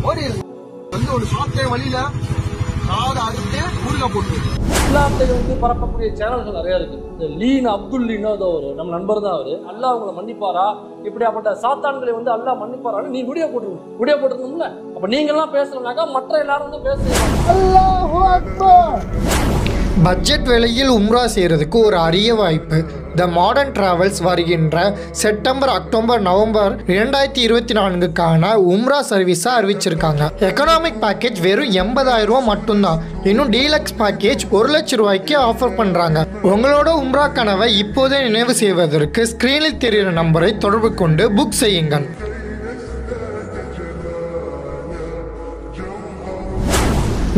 ஓடி வந்து ஒரு சாப்பிட்ட வழியில காதை அறுத்து ஊருக போட்டு இஸ்லாத்தை வந்து பரப்பக்கூடிய சேனல்கள் நிறைய இருக்கு. இந்த லீன் அப்துல் லீனோ நம்ம நண்பர் தான் அவரு. அல்லாஹ் அவங்களை மன்னிப்பாரா, இப்படியாப்பட்ட சாத்தான்களை வந்து அல்லாஹ் மன்னிப்பாரான்னு நீ வீடியோ போட்டுருக்கணும்ல. அப்ப நீங்க எல்லாம் பேசணும்னாக்கா மற்ற எல்லாரும் வந்து பேசுறாங்க. அல்லாஹு அக்பர். பட்ஜெட் விலையில் உம்ரா செய்கிறதுக்கு ஒரு அரிய வாய்ப்பு. த மாடர்ன் டிராவல்ஸ் வருகின்ற செப்டம்பர், அக்டோபர், நவம்பர் 2024க்கான உம்ரா சர்வீஸை அறிவிச்சிருக்காங்க. எக்கனாமிக் பேக்கேஜ் வெறும் 80,000 ரூபா மட்டும்தான். இன்னும் டீலக்ஸ் பேக்கேஜ் 1 லட்சம் ரூபாய்க்கு ஆஃபர் பண்ணுறாங்க. உங்களோட உம்ரா கனவை இப்போதே நினைவு செய்வதற்கு ஸ்க்ரீனில் தெரிகிற நம்பரை தொடர்பு கொண்டு புக் செய்யுங்கள்.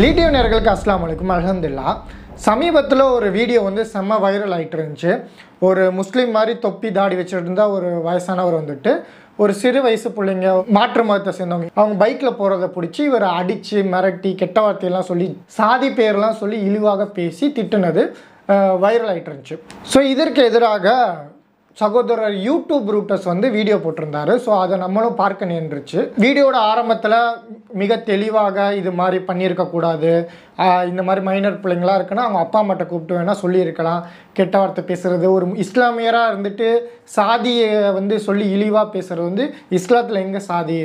லீடியோ நேயர்களுக்கு அஸ்ஸலாமு அலைக்கும். அல்ஹம்துலில்லாஹ். சமீபத்தில் ஒரு வீடியோ வந்து செம்ம வைரல் ஆகிட்டு இருந்துச்சு. ஒரு முஸ்லீம் மாதிரி தொப்பி தாடி வச்சுருந்தா ஒரு வயசானவர் வந்துட்டு ஒரு சிறு வயசு பிள்ளைங்க மாற்று மதத்தை சேர்ந்தவங்க அவங்க பைக்கில் போகிறத பிடிச்சி இவர் அடித்து மிரட்டி கெட்ட வார்த்தையெல்லாம் சொல்லி சாதி பேர்லாம் சொல்லி இழிவாக பேசி திட்டுனது வைரல் ஆகிட்டு இருந்துச்சு. ஸோ இதற்கு எதிராக சகோதரர் யூடியூப் ரூட்டர்ஸ் வந்து வீடியோ போட்டிருந்தாரு. ஸோ அதை நம்மளும் பார்க்க நேர்ந்துருச்சு. வீடியோட ஆரம்பத்தில் மிக தெளிவாக இது மாதிரி பண்ணியிருக்கக்கூடாது, இந்த மாதிரி மைனர் பிள்ளைங்களாக இருக்குன்னா அவங்க அப்பா அம்மாட்ட கூப்பிட்டு வேணால் சொல்லியிருக்கலாம், கெட்ட வார்த்தை பேசுகிறது, ஒரு இஸ்லாமியராக இருந்துட்டு சாதியை வந்து சொல்லி இழிவாக பேசுகிறது வந்து இஸ்லாத்தில் எங்கே சாதி,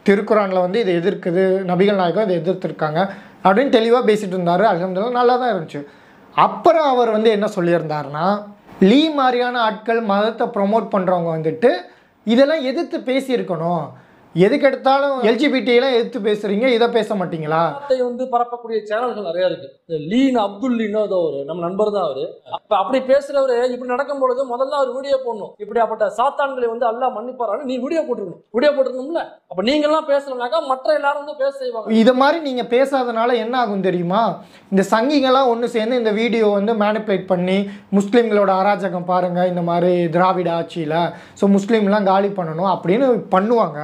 திருக்குறானில் வந்து இதை எதிர்க்குது, நபிகள் நாயகம் இதை எதிர்த்துருக்காங்க அப்படின்னு தெளிவாக பேசிகிட்டு இருந்தார். அல்ஹம்துலில்லாஹ் நல்லா தான் இருந்துச்சு. அப்புறம் அவர் வந்து என்ன சொல்லியிருந்தாருன்னா, லீ மாதிரியான ஆட்கள் மதத்தை ப்ரொமோட் பண்ணுறவங்க வந்துட்டு இதெல்லாம் எதிர்த்து பேசியிருக்கணும், எதுக்கு எடுத்தாலும் எல்ஜிபிடியெல்லாம் எதிர்த்து பேசுகிறீங்க, இதை பேச மாட்டீங்களா? இஸ்லாத்தை வந்து பரப்பக்கூடிய சேனல்கள் நிறைய இருக்கு. இந்த லீன் அப்துல் லீனோ நம்ம நண்பர் தான் அவரு. அப்படி பேசுறவரு இப்படி நடக்கும் பொழுது முதல்ல அவர் வீடியோ போடணும், இப்படியாப்பட்ட சாத்தான்களை வந்து அல்லாஹ் மன்னிப்பாரான்னு நீ வீடியோ போட்டுருக்கணும்ல. அப்ப நீங்க எல்லாம் பேசணும்னாக்கா மற்ற எல்லாரும் வந்து பேச செய்வாங்க. இது மாதிரி நீங்க பேசாதனால என்ன ஆகும் தெரியுமா? இந்த சங்கிகள்லாம் ஒன்று சேர்ந்து இந்த வீடியோ வந்து மேனிப்புலேட் பண்ணி முஸ்லீம்களோட அராஜகம் பாருங்க, இந்த மாதிரி திராவிட ஆட்சியில் ஸோ முஸ்லீம்லாம் காலி பண்ணணும் அப்படின்னு பண்ணுவாங்க.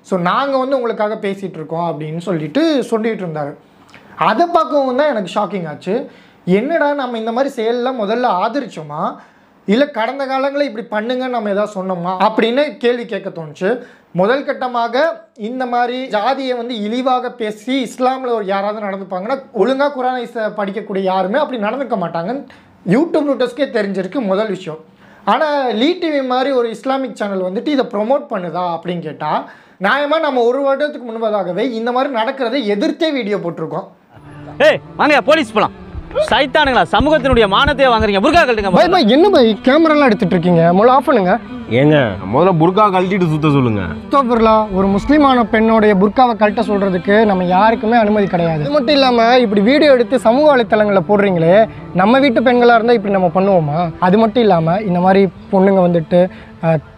ஸோ நாங்கள் வந்து உங்களுக்காக பேசிகிட்டு இருக்கோம் அப்படின்னு சொல்லிட்டு இருந்தார். அதை பார்க்கவும் தான் எனக்கு ஷாக்கிங் ஆச்சு. என்னடா நம்ம இந்த மாதிரி செயலெலாம் முதல்ல ஆதரிச்சோமா, இல்லை கடந்த காலங்களில் இப்படி பண்ணுங்கன்னு நம்ம எதாவது சொன்னோமா அப்படின்னு கேள்வி கேட்க தோணுச்சு. முதல் கட்டமாக இந்த மாதிரி ஜாதியை வந்து இழிவாக பேசி இஸ்லாமில் ஒரு யாராவது நடந்துப்பாங்கன்னா ஒழுங்காக குரானை படிக்கக்கூடிய யாருமே அப்படி நடந்துக்க மாட்டாங்கன்னு யூடியூப் ரூட்டர்ஸ்க்கே தெரிஞ்சிருக்கு முதல் விஷயம். ஆனால் லீ டிவி மாதிரி ஒரு இஸ்லாமிக் சேனல் வந்துட்டு இதை ப்ரொமோட் பண்ணுதா அப்படின்னு கேட்டால், நியாயமாக நம்ம ஒரு வருடத்துக்கு முன்பதாகவே இந்த மாதிரி நடக்கிறதை எதிர்த்தே வீடியோ போட்டிருக்கோம். ஏய் வாங்க போலீஸ் போலாம். சைத்தானுங்களா, சமூகத்தினுடைய மானத்தையே வாங்குறீங்க. புர்கா கழட்டுங்க. பை பை என்ன பை கேமராலாம் எடுத்துட்டு இருக்கீங்க? முதல்ல ஆஃப் பண்ணுங்க. ஏங்க முதல்ல புர்கா கழட்டிட்டு சுத்த சொல்லுங்க. அக்டோபர்லா ஒரு முஸ்லீமான பெண்ணுடைய புர்காவை கழட்ட சொல்றதுக்கு நம்ம யாருக்குமே அனுமதி கிடையாது. அது மட்டும் இல்லாமல் இப்படி வீடியோ எடுத்து சமூக வலைத்தளங்களில் போடுறீங்களே, நம்ம வீட்டு பெண்களாக இருந்தால் இப்படி நம்ம பண்ணுவோமா? அது மட்டும் இல்லாமல் இந்த மாதிரி பொண்ணுங்க வந்துட்டு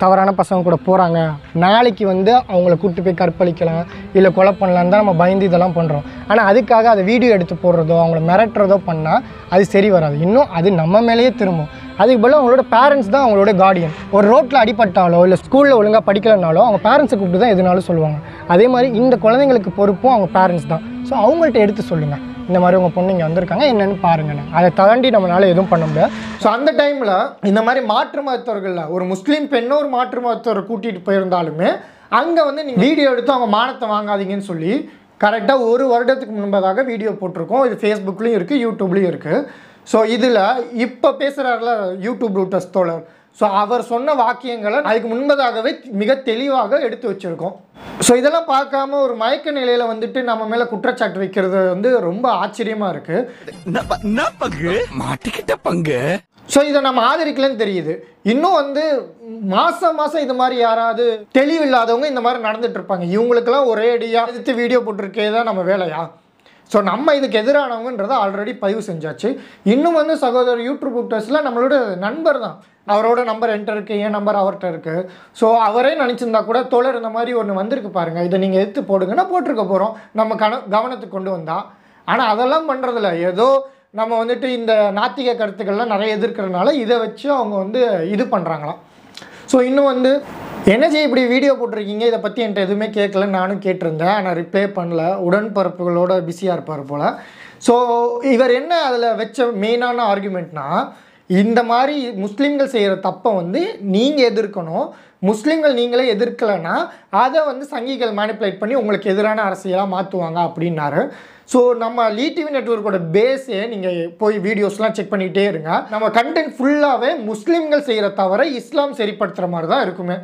தவறான பசங்க கூட போகிறாங்க, நாளைக்கு வந்து அவங்கள கூப்பிட்டு போய் கற்பழிக்கலாம் இல்லை கொலை பண்ணலான்னு தான் நம்ம பயந்து இதெல்லாம் பண்ணுறோம். ஆனால் அதுக்காக அதை வீடியோ எடுத்து போடுறதோ அவங்கள மிரட்டுறதோ பண்ணால் அது சரி வராது. இன்னும் அது நம்ம மேலேயே திரும்பும். அதுக்கு பதிலாக அவங்களோட பேரண்ட்ஸ் தான் அவங்களோட கார்டியன். ஒரு ரோட்டில் அடிபட்டாலோ இல்லை ஸ்கூலில் ஒழுங்காக படிக்கலைனாலோ அவங்க பேரண்ட்ஸை கூப்பிட்டு தான் எதுனாலும் சொல்லுவாங்க. அதே மாதிரி இந்த குழந்தைங்களுக்கு பொறுப்பும் அவங்க பேரண்ட்ஸ் தான். ஸோ அவங்கள்ட்ட எடுத்து சொல்லுங்கள், இந்த மாதிரி உங்கள் பொண்ணுங்க வந்திருக்காங்க என்னென்னு பாருங்கண்ணே. அதை தாண்டி நம்மளால் எதுவும் பண்ண முடியாது. ஸோ அந்த டைமில் இந்த மாதிரி மாற்று மதத்தவர்களில் ஒரு முஸ்லீம் பெண்ணோ ஒரு மாற்று மதத்தவரை கூட்டிகிட்டு போயிருந்தாலுமே அங்கே வந்து நீங்கள் வீடியோ எடுத்து அவங்க மானத்தை வாங்காதீங்கன்னு சொல்லி கரெக்டாக ஒரு வருடத்துக்கு முன்பதாக வீடியோ போட்டிருக்கோம். இது ஃபேஸ்புக்லேயும் இருக்குது, யூடியூப்லேயும் இருக்குது. ஸோ இதில் இப்போ பேசுகிறாரில்ல யூடியூப் ரூட்டர்ஸ் தோழர், ஸோ அவர் சொன்ன வாக்கியங்களை அதுக்கு முன்பதாகவே மிக தெளிவாக எடுத்து வச்சுருக்கோம். ஸோ இதெல்லாம் பார்க்காம ஒரு மயக்க நிலையில் வந்துட்டு நம்ம மேலே குற்றச்சாட்டு வைக்கிறது வந்து ரொம்ப ஆச்சரியமாக இருக்குது. மாட்டிக்கிட்ட பங்கு. ஸோ இதை நம்ம ஆதரிக்கலன்னு தெரியுது. இன்னும் வந்து மாதம் இது மாதிரி யாராவது தெளிவில்லாதவங்க இந்த மாதிரி நடந்துட்டு இருப்பாங்க. இவங்களுக்கெல்லாம் ஒரே அடியாக எடுத்து வீடியோ போட்டிருக்கே தான் நம்ம வேலையா? ஸோ நம்ம இதுக்கு எதிரானவங்கன்றதை ஆல்ரெடி பதிவு செஞ்சாச்சு. இன்னும் வந்து சகோதரர் யூடியூப் ரூட்டர்ஸில் நம்மளோட நண்பர் தான், அவரோட நம்பர் என்கிட்ட இருக்குது, என் நம்பர் அவர்கிட்ட இருக்குது. ஸோ அவரே நினச்சிருந்தா கூட தோழர் இந்த மாதிரி ஒன்று வந்திருக்கு பாருங்கள், இதை நீங்கள் எடுத்து போடுங்கன்னா போட்டிருக்க போகிறோம் நம்ம கவனத்துக்கு கொண்டு வந்தால். ஆனால் அதெல்லாம் பண்ணுறதில்ல. ஏதோ நம்ம வந்துட்டு இந்த நாத்திக கருத்துக்கள்லாம் நிறைய எதிர்க்கிறதுனால இதை வச்சு அவங்க வந்து இது பண்ணுறாங்களாம். ஸோ இன்னும் வந்து என்னஜி இப்படி வீடியோ போட்டிருக்கீங்க, இதை பற்றி என்கிட்ட எதுவுமே கேட்கலன்னு நானும் கேட்டிருந்தேன். ஆனால் ரிப்ளை பண்ணல, உடன்பரப்புகளோட பிஸியாக இருப்பார் போல். ஸோ இவர் என்ன அதில் வச்ச மெயினான ஆர்குமெண்ட்னா, இந்த மாதிரி முஸ்லீம்கள் செய்கிற தப்பை வந்து நீங்கள் எதிர்க்கணும், முஸ்லீம்கள் நீங்களே எதிர்க்கலைன்னா அதை வந்து சங்கிகள் மேனிப்புலேட் பண்ணி உங்களுக்கு எதிரான அரசியலாக மாற்றுவாங்க அப்படின்னாரு. ஸோ நம்ம லீ டிவி நெட்வொர்க்கோட பேஸே நீங்கள் போய் வீடியோஸ்லாம் செக் பண்ணிக்கிட்டே இருங்க. நம்ம கண்டென்ட் ஃபுல்லாகவே முஸ்லீம்கள் செய்கிற தவிர இஸ்லாம் சரிப்படுத்துகிற மாதிரி தான் இருக்குமே.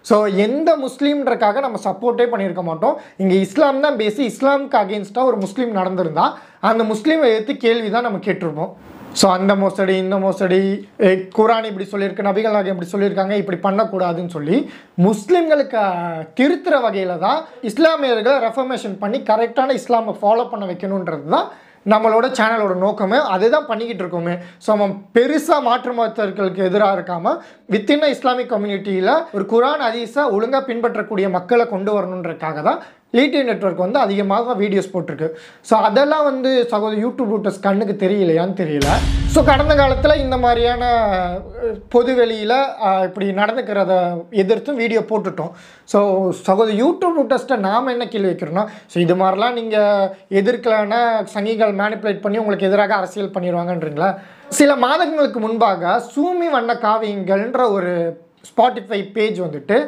ஸோ எந்த முஸ்லீம்ன்றக்காக நம்ம சப்போர்ட்டே பண்ணியிருக்க மாட்டோம். இங்கே இஸ்லாம் தான் பேசி, இஸ்லாமுக்கு அகெயின்ஸ்டாக ஒரு முஸ்லீம் நடந்திருந்தால் அந்த முஸ்லீமை எடுத்து கேள்வி தான் நம்ம கேட்டிருப்போம். ஸோ அந்த மோசடி இந்த மோசடி, குரான் இப்படி சொல்லியிருக்கு, நபிகள் நாயகம் இப்படி சொல்லியிருக்காங்க, இப்படி பண்ணக்கூடாதுன்னு சொல்லி முஸ்லீம்களுக்கு திருத்துற வகையில் தான் இஸ்லாமியர்களை ரெஃபர்மேஷன் பண்ணி கரெக்டான இஸ்லாமை ஃபாலோ பண்ண வைக்கணுன்றது தான் நம்மளோட சேனலோட நோக்கமே. அதுதான் பண்ணிக்கிட்டு இருக்கோமே. ஸோ நம்ம பெருசாக மாற்று மதத்தர்களுக்கு எதிராக இருக்காமல் வித்தின் இஸ்லாமிக் கம்யூனிட்டியில் ஒரு குரான் ஹதீஸை ஒழுங்காக பின்பற்றக்கூடிய மக்களை கொண்டு வரணுன்றதுக்காக தான் லீ டிவி நெட்வொர்க் வந்து அதிகமாக வீடியோஸ் போட்டிருக்கு. ஸோ அதெல்லாம் வந்து சகோதர யூடியூப் ரூட்டர்ஸ் கண்ணுக்கு தெரியலையான்னு தெரியல. ஸோ கடந்த காலத்தில் இந்த மாதிரியான பொது வெளியில் இப்படி நடந்துக்கிறத எதிர்த்தும் வீடியோ போட்டுட்டோம். ஸோ சகோதர யூடியூப் ரூட்டர்ஸ்ட்டை நாம் என்ன கேள்வி வைக்கிறோன்னா, ஸோ இது மாதிரிலாம் நீங்கள் எதிர்க்கலைன்னா சங்கிகள் மேனிப்புலேட் பண்ணி உங்களுக்கு எதிராக அரசியல் பண்ணிடுவாங்கன்றீங்களா? சில மாதங்களுக்கு முன்பாக சூமி வண்ண காவியங்கள்ன்ற ஒரு ஸ்பாட்டிஃபை பேஜ் வந்துட்டு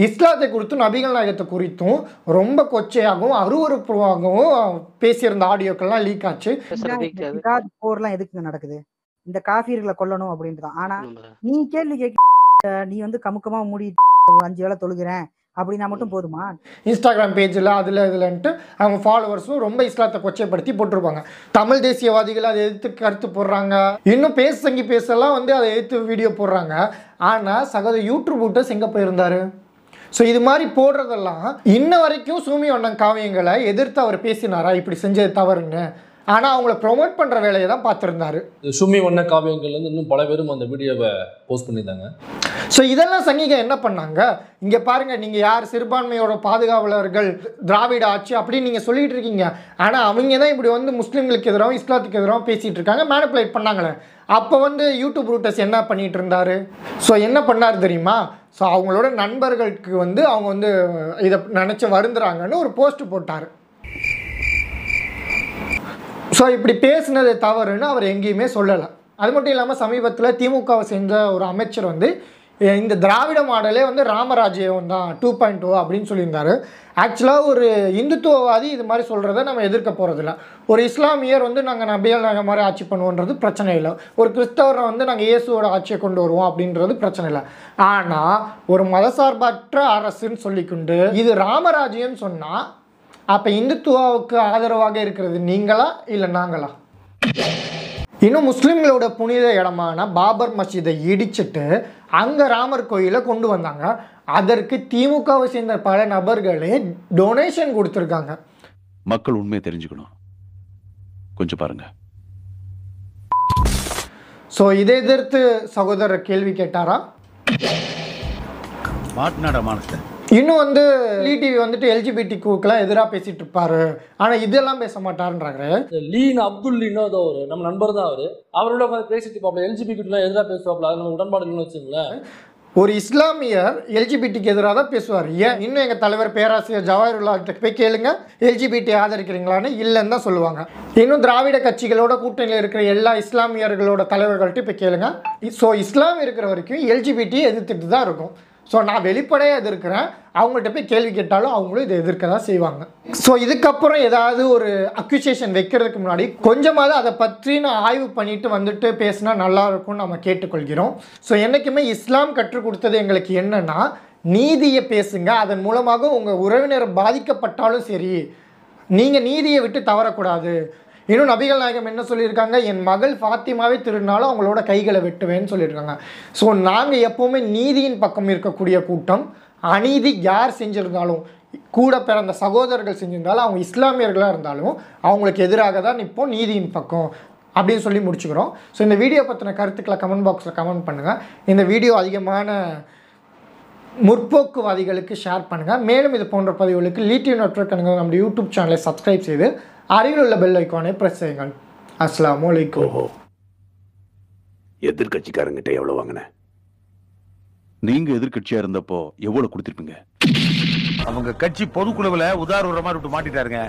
இஸ்லாத்தை குறித்தும் நபிகள் நாயகத்தை குறித்தும் ரொம்ப கொச்சையாகவும் அருவருப்பாகவும் பேசியிருந்த ஆடியோக்கள்லாம் லீக் ஆச்சு. போர்லாம் எதுக்கு நடக்குது? இந்த காஃபியர்களை கொல்லணும் அப்படின்ட்டுதான். ஆனா நீ கேள்வி கேட்க, நீ வந்து கமுக்கமா மூடி 5 வேளை தொழுகிறேன் அப்படின்னா மட்டும் போதுமா? இன்ஸ்டாகிராம் பேஜில் அதில் இதுலன்ட்டு அவங்க ஃபாலோவர்ஸும் ரொம்ப இஸ்லாத்தை கொச்சைப்படுத்தி போட்டிருப்பாங்க. தமிழ் தேசியவாதிகள் அதை எதிர்த்து கருத்து போடுறாங்க, இன்னும் பேசலாம் வந்து அதை எதிர்த்து வீடியோ போடுறாங்க. ஆனால் சகோதர யூடியூப் ரூட்டர்ஸ் எங்கே போயிருந்தாரு? ஸோ இது மாதிரி போடுறதெல்லாம் இன்ன வரைக்கும் சூமி வண்ணன் காவியங்களை எதிர்த்து அவர் பேசினாரா இப்படி செஞ்சது தவறுன்னு? ஆனால் அவங்கள ப்ரொமோட் பண்ணுற வேலையை தான் பார்த்துருந்தாரு. சூமி வண்ண காவியங்கள்லேருந்து இன்னும் பல பேரும் அந்த வீடியோவை போஸ்ட் பண்ணியிருந்தாங்க. ஸோ இதெல்லாம் சங்கிகள் என்ன பண்ணாங்க? இங்கே பாருங்கள், நீங்கள் யார் சிறுபான்மையோட பாதுகாவலர்கள், திராவிட ஆட்சி அப்படின்னு நீங்கள் சொல்லிகிட்டு இருக்கீங்க. ஆனால் அவங்க தான் இப்படி வந்து முஸ்லீம்களுக்கு எதிராகவும் இஸ்லாத்துக்கு எதிராகவும் பேசிகிட்டு இருக்காங்க, மேனிப்புலேட் பண்ணாங்களே. அப்போ வந்து யூடியூப் ரூட்டர்ஸ் என்ன பண்ணிகிட்டு இருந்தார்? ஸோ என்ன பண்ணார் தெரியுமா? ஸோ அவங்களோட நண்பர்களுக்கு வந்து அவங்க வந்து இதை நினச்சி வருந்துறாங்கன்னு ஒரு போஸ்ட் போட்டார். ஸோ இப்படி பேசுனது தவறுன்னு அவர் எங்கேயுமே சொல்லலை. அது மட்டும் இல்லாமல் சமீபத்தில் திமுகவை செஞ்ச ஒரு அமைச்சர் வந்து இந்த திராவிட மாடலே வந்து ராமராஜ்யம் தான் 2.0 அப்படின்னு சொல்லியிருந்தார். ஆக்சுவலாக ஒரு இந்துத்துவவாதி இது மாதிரி சொல்கிறத நம்ம எதிர்க்க போகிறதில்ல. ஒரு இஸ்லாமியர் வந்து நாங்கள் நபிகள் நாயகம் மாதிரி ஆட்சி பண்ணுவோன்றது பிரச்சனை இல்லை. ஒரு கிறிஸ்தவரை வந்து நாங்கள் இயேசுவோட ஆட்சியை கொண்டு வருவோம் அப்படின்றது பிரச்சனை இல்லை. ஆனால் ஒரு மதசார்பற்ற அரசுன்னு சொல்லிக்கொண்டு இது ராமராஜ்யம்னு சொன்னால் அப்போ இந்துத்துவாவுக்கு ஆதரவாக இருக்கிறது நீங்களா இல்லை நாங்களா? இன்னும் முஸ்லீம்களோட புனித இடமான பாபர் மசீதை இடிச்சிட்டு அங்கே ராமர் கோயிலை கொண்டு வந்தாங்க. அதற்கு திமுகவை சேர்ந்த பல நபர்களே டொனேஷன் கொடுத்துருக்காங்க. மக்கள் உண்மையை தெரிஞ்சுக்கணும், கொஞ்சம் பாருங்க. ஸோ இதை எதிர்த்து சகோதரர் கேள்வி கேட்டாரா? மாட்டினாடா மானத்தை. இன்னும் வந்து லீ டிவி வந்துட்டு எல்ஜிபிடி குழுக்கெல்லாம் எதிராக பேசிட்டு இருப்பாரு, ஆனால் இதெல்லாம் பேச மாட்டாருன்றாங்க. லீன் அப்துல் லீனோ ஏதோ ஒரு நம்ம நண்பர் தான் அவரோட உட்காந்து பேசிட்டு இருப்பாப்ல, எல்ஜிபிடிலாம் எதிராக பேசுவாப்ல, அது நம்ம உடன்பாடு இல்லைன்னு வச்சுங்களேன். ஒரு இஸ்லாமியர் எல்ஜிபிடிக்கு எதிராக தான் பேசுவார். ஏன் இன்னும் எங்கள் தலைவர் பேராசிரியர் ஜவாஹிருல்லா கிட்ட போய் கேளுங்க, எல்ஜிபிடி ஆதரிக்கிறீங்களான்னு இல்லைன்னு தான் சொல்லுவாங்க. இன்னும் திராவிட கட்சிகளோட கூட்டணியில் இருக்கிற எல்லா இஸ்லாமியர்களோட தலைவர்கள்ட்ட போய் கேளுங்க. ஸோ இஸ்லாம் இருக்கிற வரைக்கும் எல்ஜிபிடியை எதிர்த்துட்டு தான் இருக்கும். ஸோ நான் வெளிப்படையாக எதிர்க்கிறேன், அவங்கள்ட்ட போய் கேள்வி கேட்டாலும் அவங்களும் இதை எதிர்க்க தான் செய்வாங்க. ஸோ இதுக்கப்புறம் ஏதாவது ஒரு அக்யூசேஷன் வைக்கிறதுக்கு முன்னாடி கொஞ்சமாவது அதை பற்றி நான் ஆய்வு பண்ணிட்டு வந்துட்டு பேசினா நல்லா இருக்கும்னு நம்ம கேட்டுக்கொள்கிறோம். ஸோ என்றைக்குமே இஸ்லாம் கற்றுக் கொடுத்தது எங்களுக்கு என்னன்னா, நீதியை பேசுங்க, அதன் மூலமாக உங்கள் உறவினர் பாதிக்கப்பட்டாலும் சரி நீங்கள் நீதியை விட்டு தவறக்கூடாது. இன்னும் நபிகள் நாயகம் என்ன சொல்லியிருக்காங்க, என் மகள் ஃபாத்திமாவே திருநாளும் அவங்களோட கைகளை வெட்டுவேன்னு சொல்லியிருக்காங்க. ஸோ நாங்கள் எப்போவுமே நீதியின் பக்கம் இருக்கக்கூடிய கூட்டம். அநீதி யார் செஞ்சுருந்தாலும், கூட பிறந்த சகோதரர்கள் செஞ்சிருந்தாலும், அவங்க இஸ்லாமியர்களாக இருந்தாலும் அவங்களுக்கு எதிராக தான் நிற்போம், நீதியின் பக்கம் அப்படின்னு சொல்லி முடிச்சுக்கிறோம். ஸோ இந்த வீடியோ பற்றின கருத்துக்களை கமெண்ட் பாக்ஸில் கமெண்ட் பண்ணுங்கள். இந்த வீடியோ அதிகமான முற்போக்குவாதிகளுக்கு ஷேர் பண்ணுங்கள். மேலும் இது போன்ற பதிவுகளுக்கு லீ டிவி நெட்வொர்க் நம்ம யூடியூப் சேனலை சப்ஸ்கிரைப் செய்து அருகில் உள்ள பெல் ஐக்கானை பிரஸ் செய்யுங்கள். அஸ்ஸலாமு அலைக்கும். எதிர்கட்சிக்காரங்கிட்ட எவ்வளவு வாங்கின? நீங்க எதிர்கட்சியா இருந்தப்போ எவ்வளவு கொடுத்திருப்பீங்க? அவங்க கட்சி பொதுக்குழுவில் உதாரணமா விட்டு மாட்டிட்டாருங்க.